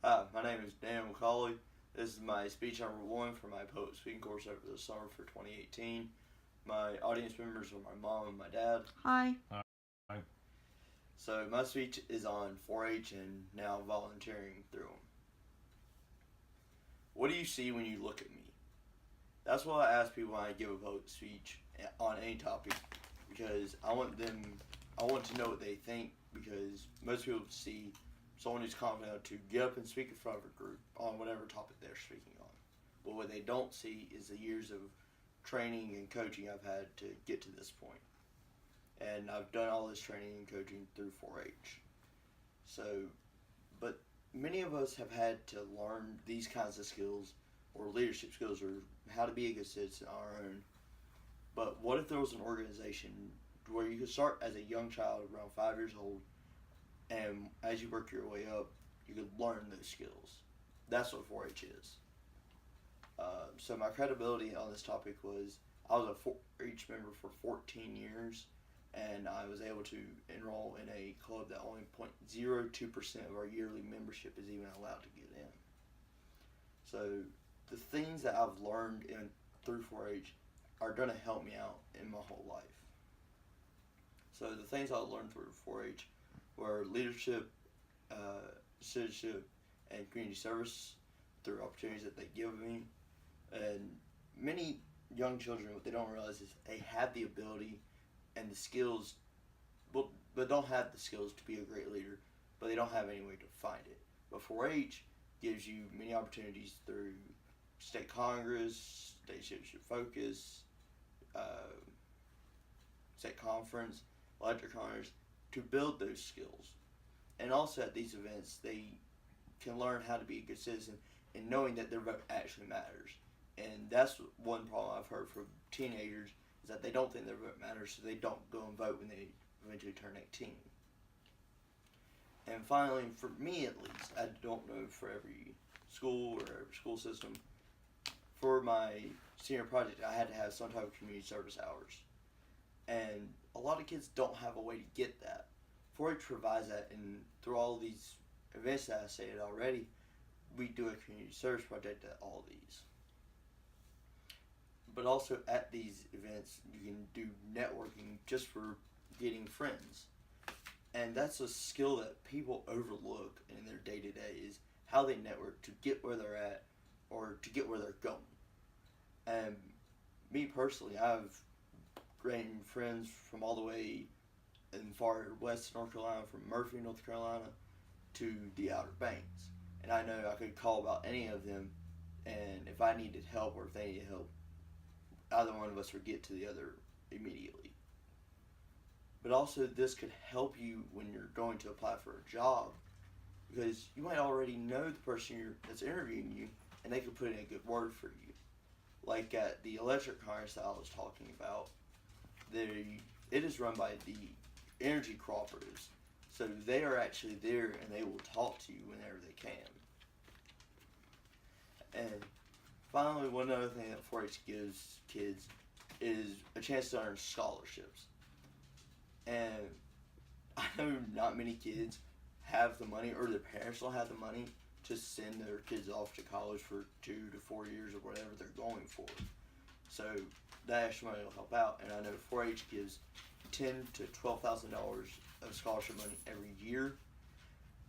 Hi, my name is Dan McCauley. This is my speech number one for my public speaking course over the summer for 2018. My audience members are my mom and my dad. Hi. Hi. So my speech is on 4-H and now volunteering through them. What do you see when you look at me? That's what I ask people when I give a public speech on any topic, because I want to know what they think, because most people see someone who's confident enough to get up and speak in front of a group on whatever topic they're speaking on. But what they don't see is the years of training and coaching I've had to get to this point. And I've done all this training and coaching through 4-H. So, but many of us have had to learn these kinds of skills, or leadership skills, or how to be a good citizen on our own. But what if there was an organization where you could start as a young child, around 5 years old, and as you work your way up, you could learn those skills. That's what 4-H is. So my credibility on this topic was, I was a 4-H member for 14 years, and I was able to enroll in a club that only 0.02% of our yearly membership is even allowed to get in. So the things that I've learned through 4-H are going to help me out in my whole life. So the things I learned through 4-H were leadership, citizenship, and community service through opportunities that they give me. And many young children, what they don't realize is they have the ability and the skills, but don't have the skills to be a great leader, but they don't have any way to find it. But 4-H gives you many opportunities through state congress, state citizenship focus, state conference, electric honors, to build those skills. And also at these events, they can learn how to be a good citizen and knowing that their vote actually matters. And that's one problem I've heard from teenagers, is that they don't think their vote matters, so they don't go and vote when they eventually turn 18. And finally, for me at least, I don't know for every school or every school system, for my senior project, I had to have some type of community service hours. And a lot of kids don't have a way to get that. 4-H provides that, and through all these events that I stated already, we do a community service project at all these. But also at these events, you can do networking just for getting friends. And that's a skill that people overlook in their day-to-day, is how they network to get where they're at or to get where they're going. And me personally, I've gained friends from all the way in far west North Carolina, from Murphy, North Carolina, to the Outer Banks. And I know I could call about any of them, and if I needed help or if they needed help, either one of us would get to the other immediately. But also, this could help you when you're going to apply for a job, because you might already know the person that's interviewing you, and they could put in a good word for you. Like at the electric cars that I was talking about, it is run by the energy cooperatives. So they are actually there, and they will talk to you whenever they can. And finally, one other thing that 4-H gives kids is a chance to earn scholarships. And I know not many kids have the money, or their parents don't have the money, to send their kids off to college for 2 to 4 years or whatever they're going for. So that extra money will help out. And I know 4-H gives $10,000 to $12,000 of scholarship money every year.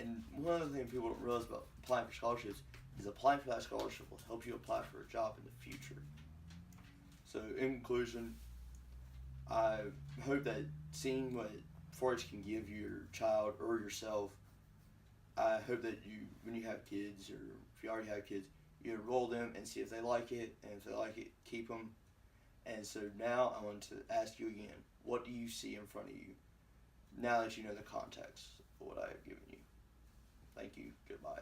And one other thing people don't realize about applying for scholarships is applying for that scholarship will help you apply for a job in the future. So in conclusion, I hope that seeing what 4-H can give your child or yourself, I hope that you, when you have kids, or if you already have kids, you enroll them and see if they like it, and if they like it, keep them. And so now I want to ask you again, what do you see in front of you now that you know the context of what I have given you? Thank you. Goodbye.